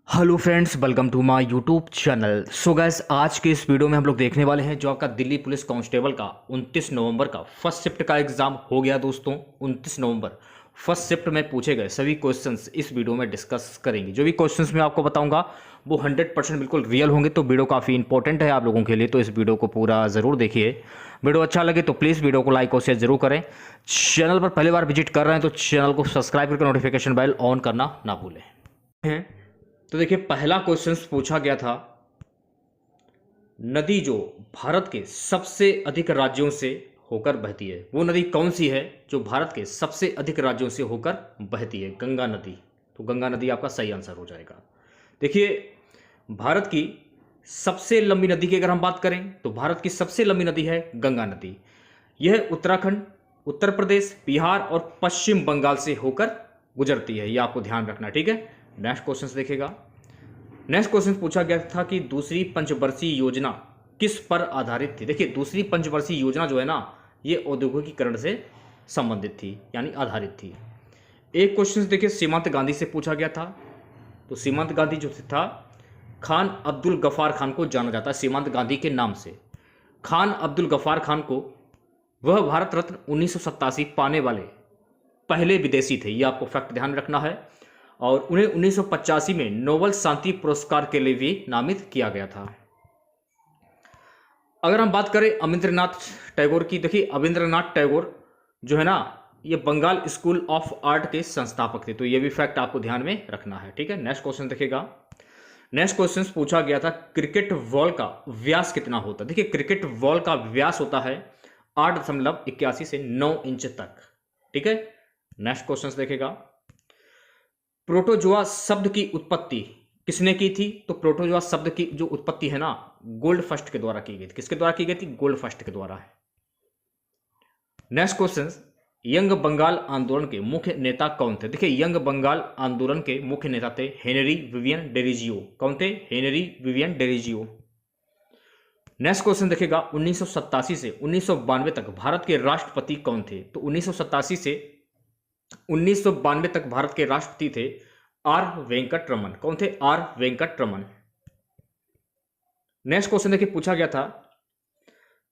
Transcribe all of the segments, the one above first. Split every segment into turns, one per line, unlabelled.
Hello friends, welcome to my YouTube channel. So guys, आज के इस वीडियो में हम लोग देखने वाले हैं जो आपका दिल्ली पुलिस कांस्टेबल का 29 नवंबर का फर्स्ट शिफ्ट का एग्जाम हो गया दोस्तों। 29 नवंबर फर्स्ट शिफ्ट में पूछे गए सभी क्वेश्चंस इस वीडियो में डिस्कस करेंगे। जो भी क्वेश्चंस मैं आपको बताऊंगा वो 100% बिल्कुल रियल होंगे, तो वीडियो काफ़ी इंपॉर्टेंट है आप लोगों के लिए, तो इस वीडियो को पूरा ज़रूर देखिए। वीडियो अच्छा लगे तो प्लीज़ वीडियो को लाइक और शेयर जरूर करें। चैनल पर पहली बार विजिट कर रहे हैं तो चैनल को सब्सक्राइब करके नोटिफिकेशन बेल ऑन करना ना भूलें। तो देखिए, पहला क्वेश्चन पूछा गया था, नदी जो भारत के सबसे अधिक राज्यों से होकर बहती है वो नदी कौन सी है जो भारत के सबसे अधिक राज्यों से होकर बहती है? गंगा नदी। तो गंगा नदी आपका सही आंसर हो जाएगा। देखिए, भारत की सबसे लंबी नदी की अगर हम बात करें तो भारत की सबसे लंबी नदी है गंगा नदी। यह उत्तराखंड, उत्तर प्रदेश, बिहार और पश्चिम बंगाल से होकर गुजरती है, यह आपको ध्यान रखना, ठीक है। नेक्स्ट क्वेश्चन देखेगा। नेक्स्ट क्वेश्चन पूछा गया था कि दूसरी पंचवर्षीय योजना किस पर आधारित थी? देखिए, दूसरी पंचवर्षीय योजना जो है ना, ये औद्योगिकीकरण से संबंधित थी, यानी आधारित थी। एक क्वेश्चन देखिए, सीमांत गांधी से पूछा गया था। तो सीमांत गांधी जो था, खान अब्दुल गफ्फार खान को जाना जाता है सीमांत गांधी के नाम से। खान अब्दुल गफ्फार खान को, वह भारत रत्न 1987 पाने वाले पहले विदेशी थे, यह आपको फैक्ट ध्यान रखना है। और उन्हें 1985 में नोबेल शांति पुरस्कार के लिए भी नामित किया गया था। अगर हम बात करें अविंद्रनाथ टैगोर की, देखिए अविंद्रनाथ टैगोर जो है ना, ये बंगाल स्कूल ऑफ आर्ट के संस्थापक थे, तो ये भी फैक्ट आपको ध्यान में रखना है, ठीक है। नेक्स्ट क्वेश्चन देखिएगा। नेक्स्ट क्वेश्चन पूछा गया था, क्रिकेट बॉल का व्यास कितना होता है? देखिए, क्रिकेट बॉल का व्यास होता है 8.81 से 9 इंच तक, ठीक है। नेक्स्ट क्वेश्चन देखेगा, प्रोटोजोआ शब्द की उत्पत्ति किसने की थी? तो प्रोटोजोआ शब्द की जो उत्पत्ति है ना, गोल्डफस्ट के द्वारा की गई थी। किसके द्वारा की गई थी? गोल्डफस्ट के द्वारा। नेक्स्ट क्वेश्चन, यंग बंगाल आंदोलन के मुख्य नेता कौन थे? देखिए, यंग बंगाल आंदोलन के मुख्य नेता थे हेनरी विवियन डेरिजियो। कौन थे? Henry Vivian Derozio. Next question देखेगा, 1987 से 1992 तक भारत के राष्ट्रपति कौन थे? तो 1987 से 1992 तक भारत के राष्ट्रपति थे आर वेंकट रमन। कौन थे? R Venkat Raman. Next question देखिए, पूछा गया था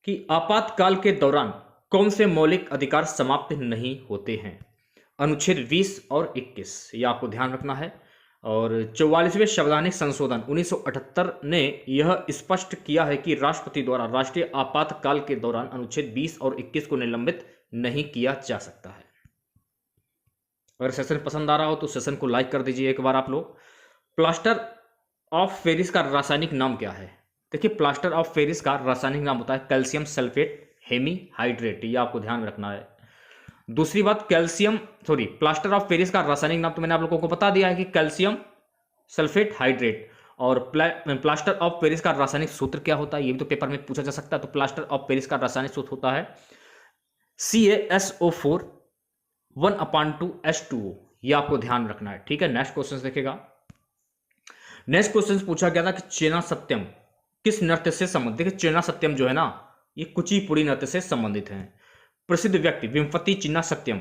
कि आपातकाल के दौरान कौन से मौलिक अधिकार समाप्त नहीं होते हैं? अनुच्छेद 20 और 21, यह आपको ध्यान रखना है। और 44वें संवैधानिक संशोधन 1978 ने यह स्पष्ट किया है कि राष्ट्रपति द्वारा राष्ट्रीय आपातकाल के दौरान अनुच्छेद 20 और 21 को निलंबित नहीं किया जा सकता है। अगर सेशन पसंद आ रहा हो तो सेशन को लाइक कर दीजिए एक बार आप लोग। प्लास्टर ऑफ पेरिस का रासायनिक नाम क्या है? देखिए, प्लास्टर ऑफ पेरिस का रासायनिक नाम होता है कैल्शियम सल्फेट हेमीहाइड्रेट, ये आपको ध्यान रखना है। दूसरी बात, प्लास्टर ऑफ पेरिस का रासायनिक नाम तो मैंने आप लोगों को बता दिया है कि कैल्शियम सल्फेट हाइड्रेट। और प्लास्टर ऑफ पेरिस का रासायनिक सूत्र क्या होता है, ये भी तो पेपर में पूछा जा सकता है। तो प्लास्टर ऑफ पेरिस का रासायनिक सूत्र होता है CaSO4 1/2H2O, ये आपको ध्यान रखना है, ठीक है। नेक्स्ट क्वेश्चन देखेगा। नेक्स्ट क्वेश्चन पूछा गया था कि चेना सत्यम किस नृत्य से संबंधित? देखिए, चेना सत्यम जो है ना, ये कुचिपुड़ी नृत्य से संबंधित है। प्रसिद्ध व्यक्ति विम्पति चिन्ना सत्यम,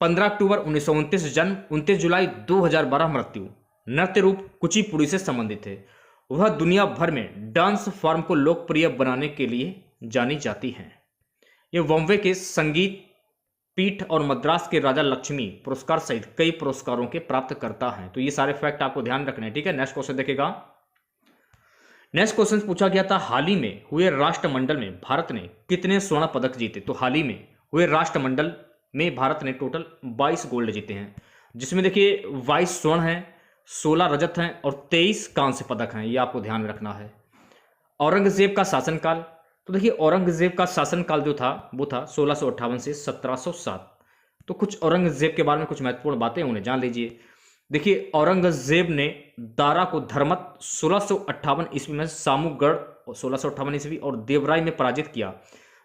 15 अक्टूबर 1929 जन्म, 29 जुलाई 2012 मृत्यु। नृत्य रूप कुचिपुड़ी से संबंधित है। वह दुनिया भर में डांस फॉर्म को लोकप्रिय बनाने के लिए जानी जाती हैं। यह बॉम्बे के संगीत पीठ और मद्रास के राजा लक्ष्मी पुरस्कार सहित कई पुरस्कारों के प्राप्त करता है। तो ये सारे फैक्ट आपको ध्यान रखने हैं, ठीक है। नेक्स्ट क्वेश्चन देखेगा। नेक्स्ट क्वेश्चन पूछा गया था, हाल ही में हुए राष्ट्रमंडल में भारत ने कितने स्वर्ण पदक जीते? तो हाल ही में हुए राष्ट्रमंडल में भारत ने टोटल 22 गोल्ड जीते हैं, जिसमें देखिए 22 स्वर्ण हैं, 16 रजत हैं और 23 कांस्य पदक हैं, ये आपको ध्यान रखना है। औरंगजेब का शासनकाल, तो देखिए औरंगजेब का शासनकाल जो था वो था 1658 से 1707। तो कुछ औरंगजेब के बारे में कुछ महत्वपूर्ण बातें उन्हें जान लीजिए। देखिए, औरंगजेब ने दारा को धर्मत 1658 ईस्वी में सामूगढ़ 1658 ईस्वी और देवराय में पराजित किया,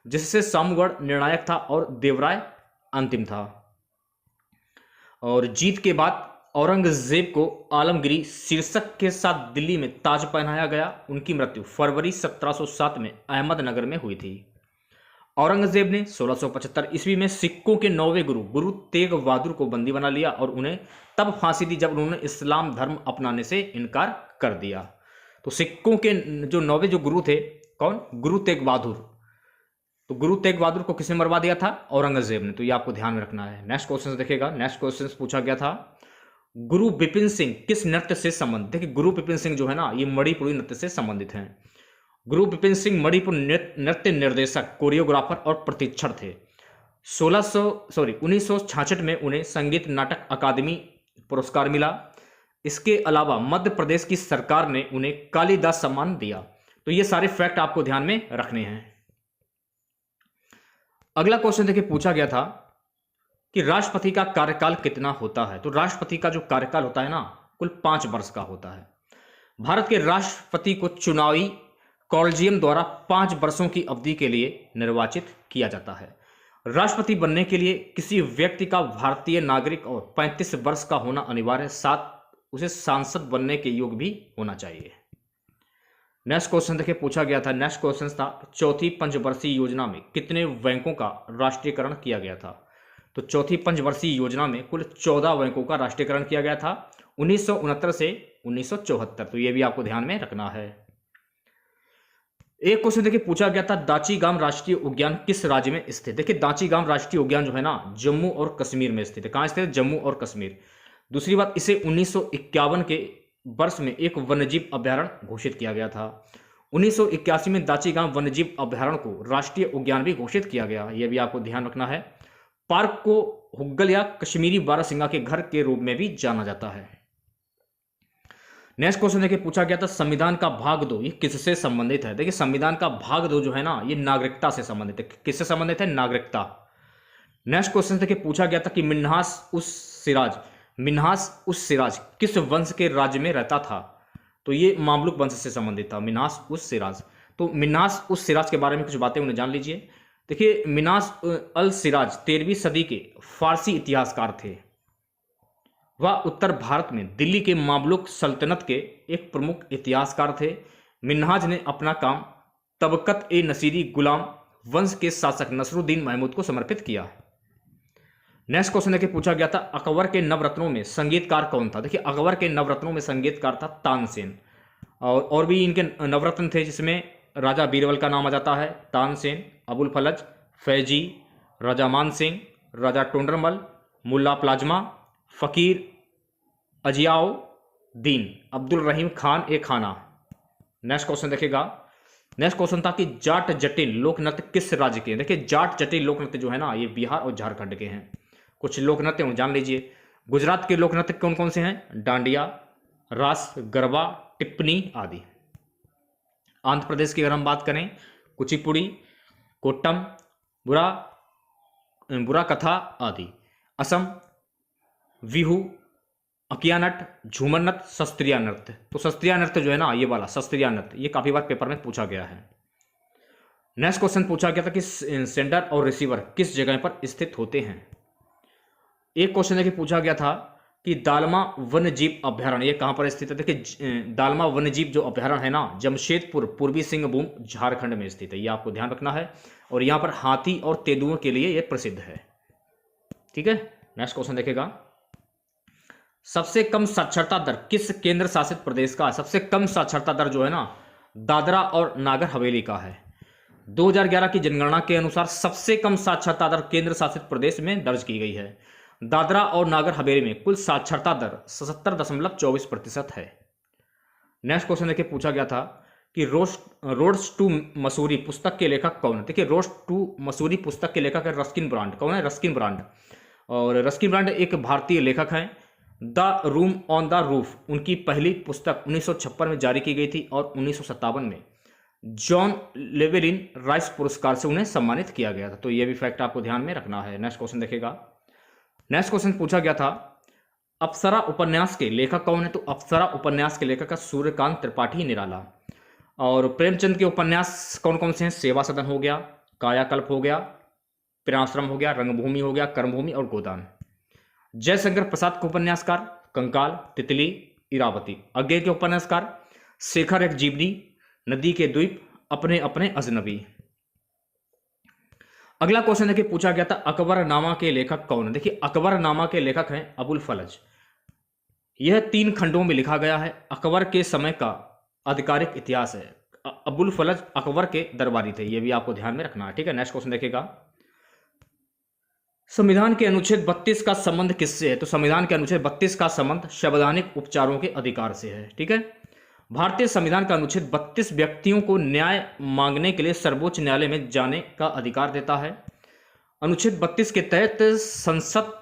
जिससे सामूगढ़ निर्णायक था और देवराय अंतिम था। और जीत के बाद औरंगजेब को आलमगिरी शीर्षक के साथ दिल्ली में ताज पहनाया गया। उनकी मृत्यु फरवरी 1707 में अहमदनगर में हुई थी। औरंगजेब ने 1675 ईस्वी में सिखों के 9वें गुरु तेग बहादुर को बंदी बना लिया और उन्हें तब फांसी दी जब उन्होंने इस्लाम धर्म अपनाने से इनकार कर दिया। तो सिखों के जो 9वें जो गुरु थे, कौन? गुरु तेग बहादुर। तो गुरु तेग बहादुर को किसने मरवा दिया था? औरंगजेब ने। तो ये आपको ध्यान में रखना है। नेक्स्ट क्वेश्चन देखिएगा। नेक्स्ट क्वेश्चन पूछा गया था, गुरु बिपिन सिंह किस नृत्य से संबंधित? देखिए गुरु बिपिन सिंह जो है ना, ये मणिपुरी नृत्य से संबंधित हैं। गुरु बिपिन सिंह मणिपुर नृत्य निर्देशक, कोरियोग्राफर और प्रशिक्षक थे। 1966 में उन्हें संगीत नाटक अकादमी पुरस्कार मिला। इसके अलावा मध्य प्रदेश की सरकार ने उन्हें कालिदास सम्मान दिया। तो ये सारे फैक्ट आपको ध्यान में रखने हैं। अगला क्वेश्चन देखिए पूछा गया था कि राष्ट्रपति का कार्यकाल कितना होता है? तो राष्ट्रपति का जो कार्यकाल होता है ना, कुल 5 वर्ष का होता है। भारत के राष्ट्रपति को चुनावी कॉलेजियम द्वारा 5 वर्षों की अवधि के लिए निर्वाचित किया जाता है। राष्ट्रपति बनने के लिए किसी व्यक्ति का भारतीय नागरिक और 35 वर्ष का होना अनिवार्य है, साथ उसे सांसद बनने के योग्य भी होना चाहिए। नेक्स्ट क्वेश्चन देखिए पूछा गया था। नेक्स्ट क्वेश्चन था, चौथी पंचवर्षीय योजना में कितने बैंकों का राष्ट्रीयकरण किया गया था? तो चौथी पंचवर्षीय योजना में कुल 14 बैंकों का राष्ट्रीयकरण किया गया था 1969 से 1974। तो यह भी आपको ध्यान में रखना है। एक क्वेश्चन देखिए पूछा गया था, दाचीगाम राष्ट्रीय उद्यान किस राज्य में स्थित? देखिए दाचीगाम राष्ट्रीय उद्यान जो है ना, जम्मू और कश्मीर में स्थित है। कहां स्थित है? जम्मू और कश्मीर। दूसरी बात, इसे 1951 के वर्ष में एक वन्यजीव अभ्यारण्य घोषित किया गया था। 1981 में दाचीगाम वन्यजीव अभ्यारण्य को राष्ट्रीय उद्यान भी घोषित किया गया। यह भी आपको ध्यान रखना है। पार्क को हुग्गल या कश्मीरी बारहसिंगा के घर के रूप में भी जाना जाता है। नेक्स्ट क्वेश्चन देखिए पूछा गया था, संविधान का भाग 2 ये किससे संबंधित है? देखिए संविधान का भाग 2 जो है ना, ये नागरिकता से संबंधित है। किससे संबंधित है? नागरिकता। नेक्स्ट क्वेश्चन देखिए पूछा गया था कि मिन्हास उस सिराज किस वंश के राज्य में रहता था? तो ये मामलुक वंश से संबंधित था, मिन्हास उस सिराज। तो मिन्हास उस सिराज के बारे में कुछ बातें उन्हें जान लीजिए। देखिए मिन्हास अल सिराज 13वीं सदी के फारसी इतिहासकार थे। वह उत्तर भारत में दिल्ली के मामलुक सल्तनत के एक प्रमुख इतिहासकार थे। मिन्हाज ने अपना काम तबकत ए नसीरी गुलाम वंश के शासक नसरुद्दीन महमूद को समर्पित किया। नेक्स्ट क्वेश्चन देखिए पूछा गया था, अकबर के नवरत्नों में संगीतकार कौन था? देखिए अकबर के नवरत्नों में संगीतकार था तानसेन। और भी इनके नवरत्न थे, जिसमें राजा बीरबल का नाम आ जाता है, तानसेन, अबुल फलज, फैजी, राजा मान सिंह, राजा टोंडरमल, मुल्ला प्लाज्मा, फकीर अजियाओ दीन, अब्दुल रहीम खान ए खाना। नेक्स्ट क्वेश्चन देखिएगा। नेक्स्ट क्वेश्चन था कि जाट जटिल लोक नृत्य किस राज्य के? देखिए जाट जटिल लोक नृत्य जो है ना, ये बिहार और झारखंड के हैं। कुछ लोक नृत्य जान लीजिए। गुजरात के लोक नृत्य कौन कौन से हैं? डांडिया, रास, गरबा, टिप्पणी आदि। आंध्र प्रदेश की अगर हम बात करें, कुचिपुड़ी, कोट्टम, बुरा कथा आदि। असम विहू, अकियानट, झूमर नृत्य, शस्त्रीय नृत्य। तो शस्त्रीय नृत्य जो है ना, ये वाला शस्त्रीय नृत्य, ये काफी बार पेपर में पूछा गया है। नेक्स्ट क्वेश्चन पूछा गया था कि सेंडर और रिसीवर किस जगह पर स्थित होते हैं? एक क्वेश्चन देखिए पूछा गया था कि दालमा वन्यजीव अभ्यारण्य ये कहां पर स्थित है? देखिए दालमा वन्यजीव जो अभ्यारण्य है ना, जमशेदपुर पूर्वी सिंहभूम झारखंड में स्थित है। ये आपको ध्यान रखना है। और यहां पर हाथी और तेंदुओं के लिए यह प्रसिद्ध है। ठीक है, नेक्स्ट क्वेश्चन देखेगा, सबसे कम साक्षरता दर किस केंद्र शासित प्रदेश का है? सबसे कम साक्षरता दर जो है ना, दादरा और नागर हवेली का है। 2011 की जनगणना के अनुसार सबसे कम साक्षरता दर केंद्र शासित प्रदेश में दर्ज की गई है। दादरा और नागर हवेली में कुल साक्षरता दर 77.24% है। नेक्स्ट क्वेश्चन देखिए पूछा गया था कि रोड्स टू मसूरी पुस्तक के लेखक कौन है? देखिए रोड्स टू मसूरी पुस्तक के लेखक है रस्किन ब्रांड। कौन है? Ruskin brand. और रस्किन ब्रांड एक भारतीय लेखक हैं। The room on the roof उनकी पहली पुस्तक 1956 में जारी की गई थी और 1957 में जॉन लेवेलिन राइस पुरस्कार से उन्हें सम्मानित किया गया था। तो यह भी फैक्ट आपको ध्यान में रखना है। नेक्स्ट क्वेश्चन देखेगा। नेक्स्ट क्वेश्चन पूछा गया था, अप्सरा उपन्यास के लेखक कौन है? तो अप्सरा उपन्यास के लेखक है सूर्यकांत त्रिपाठी निराला। और प्रेमचंद के उपन्यास कौन कौन से हैं? सेवा सदन हो गया, कायाकल्प हो गया, प्रेमाश्रम हो गया, रंगभूमि हो गया, कर्मभूमि और गोदान। जयशंकर प्रसाद के उपन्यासकार कंकाल, तितली, इरावती। अज्ञे के उपन्यासकार शेखर एक जीवनी, नदी के द्वीप, अपने अपने अजनबी। अगला क्वेश्चन देखिए पूछा गया था अकबरनामा के लेखक कौन है। देखिए अकबरनामा के लेखक हैं अबुल फलज। यह 3 खंडों में लिखा गया है। अकबर के समय का आधिकारिक इतिहास है। अबुल फलज अकबर के दरबारी थे, यह भी आपको ध्यान में रखना है। ठीक है, नेक्स्ट क्वेश्चन देखिएगा। संविधान के अनुच्छेद 32 का संबंध किससे है। तो संविधान के अनुच्छेद 32 का संबंध संवैधानिक उपचारों के अधिकार से है। ठीक है, भारतीय संविधान का अनुच्छेद 32 व्यक्तियों को न्याय मांगने के लिए सर्वोच्च न्यायालय में जाने का अधिकार देता है। अनुच्छेद 32 के तहत संसद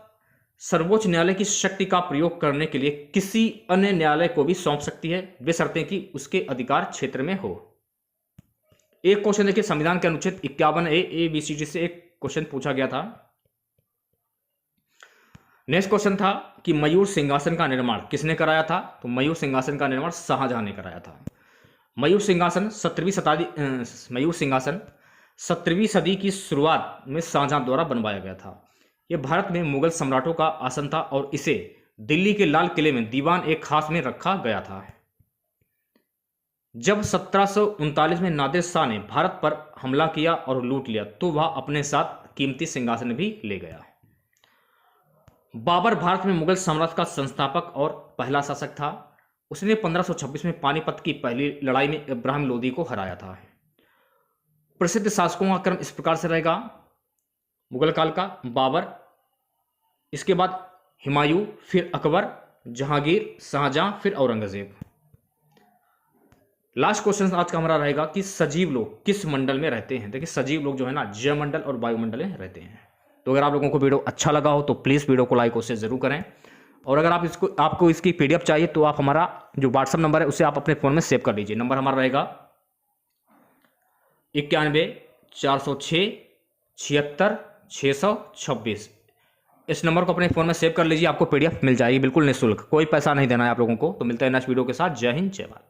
सर्वोच्च न्यायालय की शक्ति का प्रयोग करने के लिए किसी अन्य न्यायालय को भी सौंप सकती है, बशर्ते कि उसके अधिकार क्षेत्र में हो। एक क्वेश्चन देखिए, संविधान के अनुच्छेद 51A ABCD से एक क्वेश्चन पूछा गया था। नेक्स्ट क्वेश्चन था कि मयूर सिंहासन का निर्माण किसने कराया था। तो मयूर सिंहासन का निर्माण शाहजहां ने कराया था। मयूर सिंहासन 17वीं सदी की शुरुआत में शाहजहां द्वारा बनवाया गया था। यह भारत में मुगल सम्राटों का आसन था और इसे दिल्ली के लाल किले में दीवान एक खास में रखा गया था। जब 1739 में नादिर शाह ने भारत पर हमला किया और लूट लिया तो वह अपने साथ कीमती सिंहासन भी ले गया। बाबर भारत में मुगल साम्राज्य का संस्थापक और पहला शासक था। उसने 1526 में पानीपत की पहली लड़ाई में इब्राहिम लोदी को हराया था। प्रसिद्ध शासकों का क्रम इस प्रकार से रहेगा। मुगल काल का बाबर, इसके बाद हुमायूं, फिर अकबर, जहांगीर, शाहजहां, फिर औरंगजेब। लास्ट क्वेश्चन आज का हमारा रहेगा कि सजीव लोग किस मंडल में रहते हैं। देखिए सजीव लोग जो है ना जयमंडल और वायुमंडल में रहते हैं। तो अगर आप लोगों को वीडियो अच्छा लगा हो तो प्लीज़ वीडियो को लाइक और शेयर जरूर करें। और अगर आपको इसकी PDF चाहिए तो आप हमारा जो WhatsApp नंबर है उसे आप अपने फ़ोन में सेव कर लीजिए। नंबर हमारा रहेगा 91 406 76 626। इस नंबर को अपने फ़ोन में सेव कर लीजिए, आपको PDF मिल जाएगी बिल्कुल निःशुल्क, कोई पैसा नहीं देना है आप लोगों को। तो मिलते हैं नेक्स्ट वीडियो के साथ। जय हिंद, जय भारत।